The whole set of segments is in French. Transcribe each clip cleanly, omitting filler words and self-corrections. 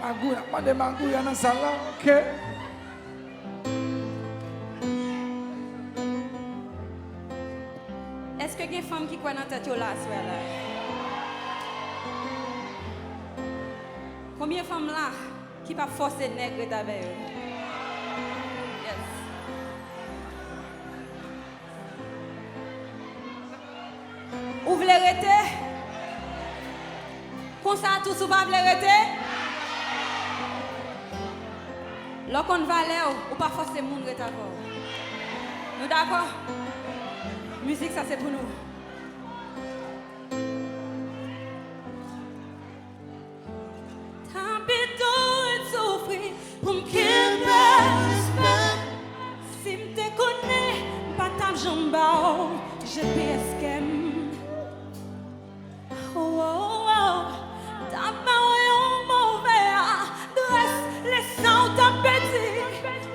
Magou dans salle là, OK. Est-ce que il y a une femme qui croit dans tête là soir là? Combien de femmes là qui pas forcer nègre avec eux? Yes. Vous voulez arrêter? Comme ça tout vous pas arrêter? Lorsqu'on va aller, ou pas forcer monde arrêter encore. Nous d'accord? Musique ça c'est pour nous. Pour me si me te connais, pas ta jambe, GPS kem. Oh oh oh, t'as pas un mauvais, dresse les sangs ta petit,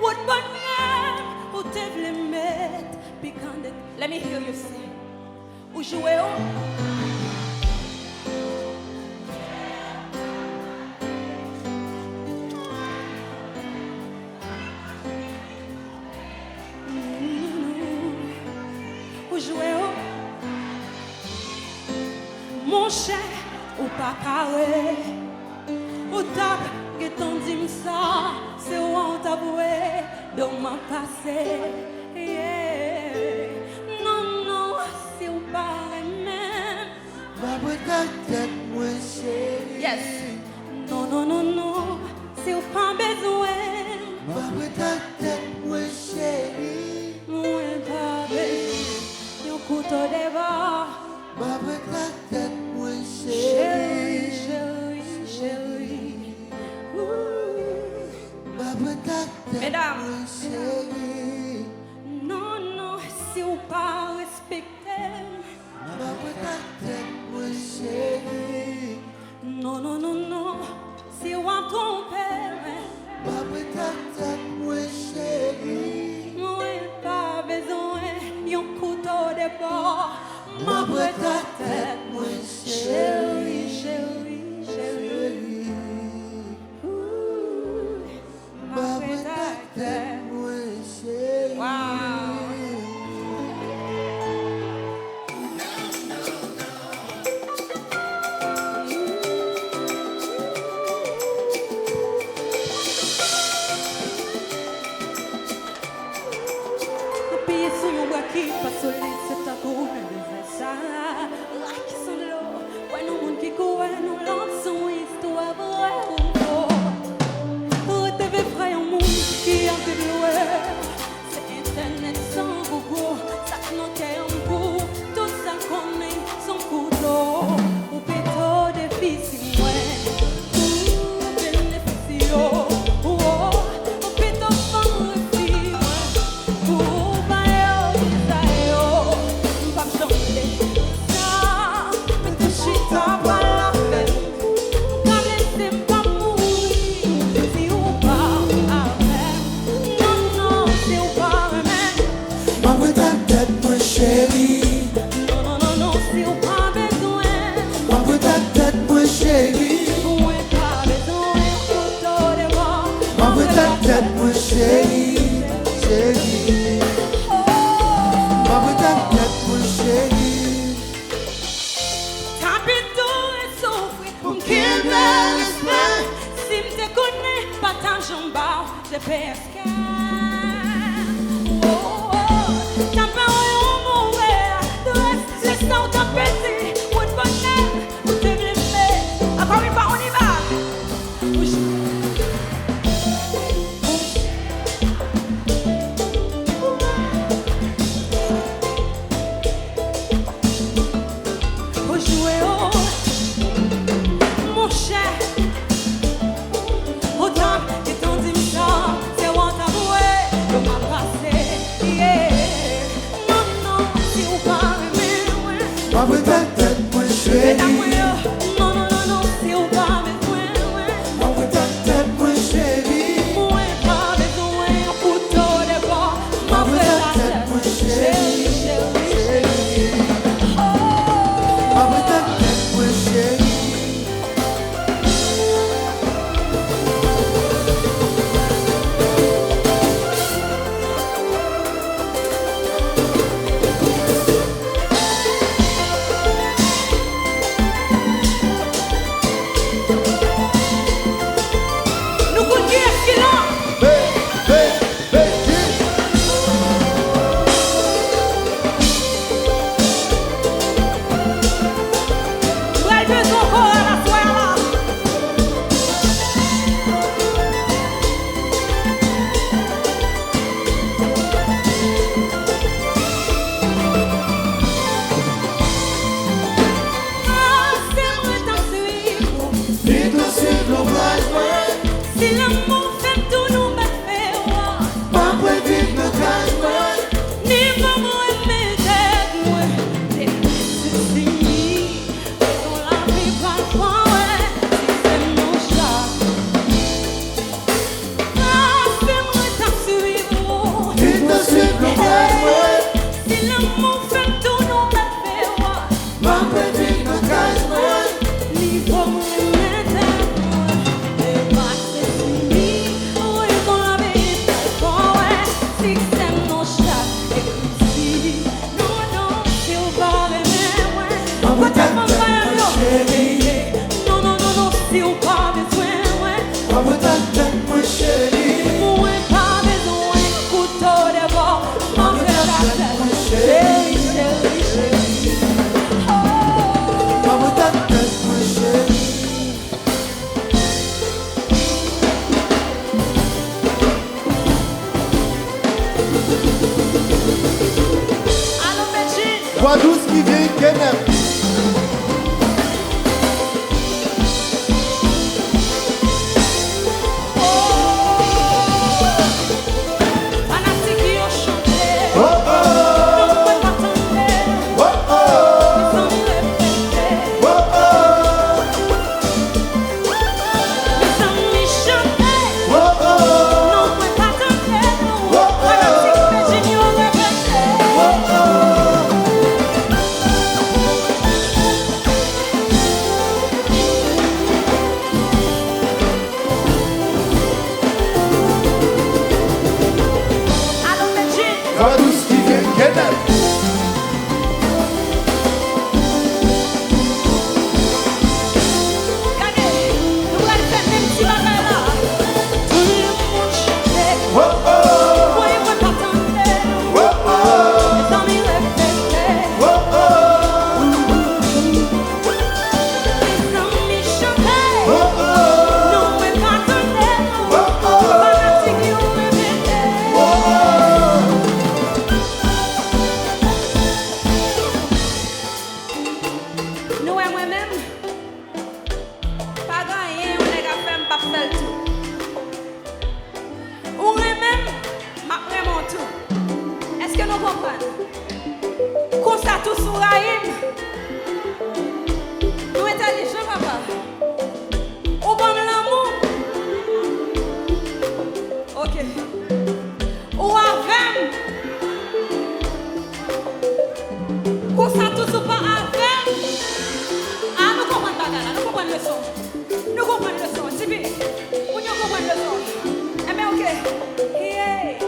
ou de bonheur, ou te vle mettre, piquant. Let me hear you sing. Ou jouer oh. Mon cher, ou pas carré, ou tape, que ton dim ça, c'est où on t'a voué, dans ma passé. Yeah. Non, non, c'est ou pas même. Ma tête, moi chérie. Yes. Non, non, non, non, c'est ou pas besoin. Ma tête, moi chérie. Moi pas besoin. Yo couteau de bord. Ma tête, moi Chérie, chérie. chérie, chérie. Ma tête, Mesdames. moi chérie. Non, non, si vous pas respecter. Ma tête, moi chérie. Non, non, non, non, si vous en trompez. Ma tête, moi chérie. Moi pas besoin d'un couteau de bord. Ma tête, moi chérie, chérie, chérie. Ma tête, moi chérie. wow. Appuyez sur mon bras qui passe au lit, c'est un coup de ça. Là qui sont de l'eau, ouais, nous, monde qui court, nous lancent son histoire vraie ou faux. TV frère, un monde qui a fait de l'eau. C'est Internet sans Google, ça nous tient en bout. Tout ça qu'on est son couteau. Ou plutôt des filles, si moi. Ou bénéficio. Ou plutôt femme, fille, moi. Chérie, non, non, non, non, si vous pas besoin. ma tête, moi chérie. Vous pas besoin, couteau de bord. Ma tête, moi chérie, chérie. Ma tête, moi chérie. Tapito et souffrir pour qu'il me respecte. Si me te connais, pas tant jambes, je pesque. Oh, oh, t'as pas un mauvais, c'est ça ou t'as pété, ou de bonheur, ou de blessé. Encore une fois, on y va. Pour jouer au mon cher, autant que ton dimanche, c'est où on t'a voué, l'on m'a passé. Yeah. Non, non, si vous parlez, ouais. Ma tête, moi chérie. Non, non, non, non, si vous parlez, ouais. Ma tête, moi chérie. Moi, pas besoin d'un couteau de bord. Ma tête, moi chérie. chérie. Ma tête, moi chérie. Si l'amour fait tout nous me fait voir. Pas pour vivre le calme. Ni maman et mes têtes, moi. Les petits, on la vie pas loin, ouais. C'est mon chat. Ah, fais-moi t'en suivre. Il te suit le calme. Si l'amour fait tout nous me fait voir. Pas pour vivre le calme. Ni maman et mes têtes, moi. Les petits, oui, on la vie pas loin, ouais. C'est mon chat. Non, non, non, non, si on pas besoin, ouais. Maman ta tête, mon chéri. Moi, pas besoin, couteau de bord. Maman ta tête, chérie, chérie, chérie. Oh. Maman ta tête, mon chéri. Allô, Belgique. Voix douce qui vient, Kenneth. Voix douce qui vient, Kenneth. Est-ce que nous comprenons? Qu'on ça tout sous Raïm? Nous intelligents, papa. Ou bon l'amour? Ok. Ou avec? Qu'on ça tout sous pas avec? Ah, nous comprenons pas là, nous comprenons le son. Nous comprenons le son, Tibi. Nous comprenons le son. Eh bien, ok. Yeah.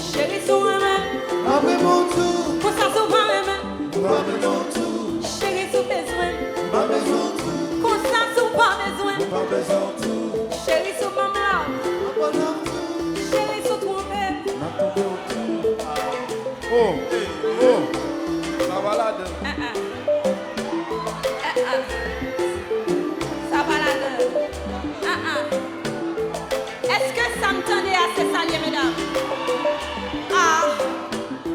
Chérie, sous un même. Après mon tour. Pour ça, sous un même. Après mon tour. Chérie, sous besoin. Pas besoin de tout. Pour ça, sous pas besoin. Pas besoin de tout. Chérie, sous ma mère. Pas besoin de tout. Chérie, sous ton père. Oh, oh, ça va là dedans. Ça va là-dedans. Est-ce que ça me tenait assez salier, mesdames? Ah,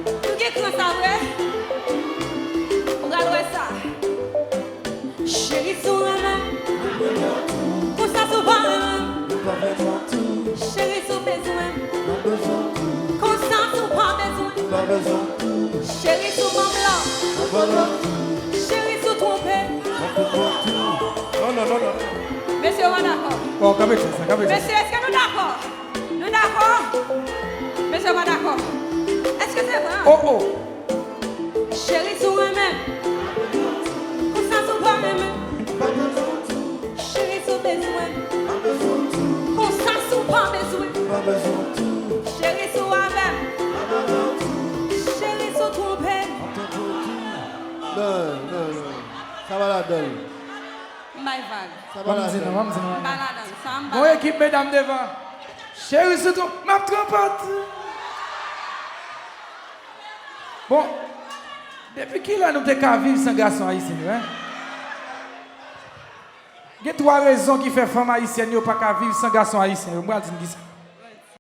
tout qui est ça, vrai? Regardez ça. Chérie, sous la main. Pour ça, sous pas la main. Pas besoin de tout. Chérie, sous besoin. Pas besoin de tout. Comme ça, sous pas besoin. Pas besoin de tout. Chérie, sous mon blanc. Pas besoin de tout. Chérie, sous ton père. Pas besoin de tout. Non, non, non, non. Monsieur, on est d'accord. Bon, caméra, ça, caméra. Monsieur, est-ce que nous d'accord? Nous d'accord? Monsieur, on est d'accord. Est-ce que c'est vrai? Oh, oh. Chérie, sous moi-même. Comme ça, sous pas même. Pas besoin de tout. Chérie, sous besoin. Pas besoin de tout. Comme ça, sous pas besoin. Pas besoin de tout. Chérie, sous moi-même. Pas besoin de tout. Chérie, sous ton père. Non, non, non. Ça va la donne. My vague. Ça va la donne. Balade, ça me Bon équipe, mesdames devant. Chérie, surtout, ma trompette. Bon, depuis qui là nous avons vivre sans garçon haïtien, hein? Il y a trois raisons qui font femme haïtienne ne pas vivre sans garçon haïtien. Moi, je dis ça.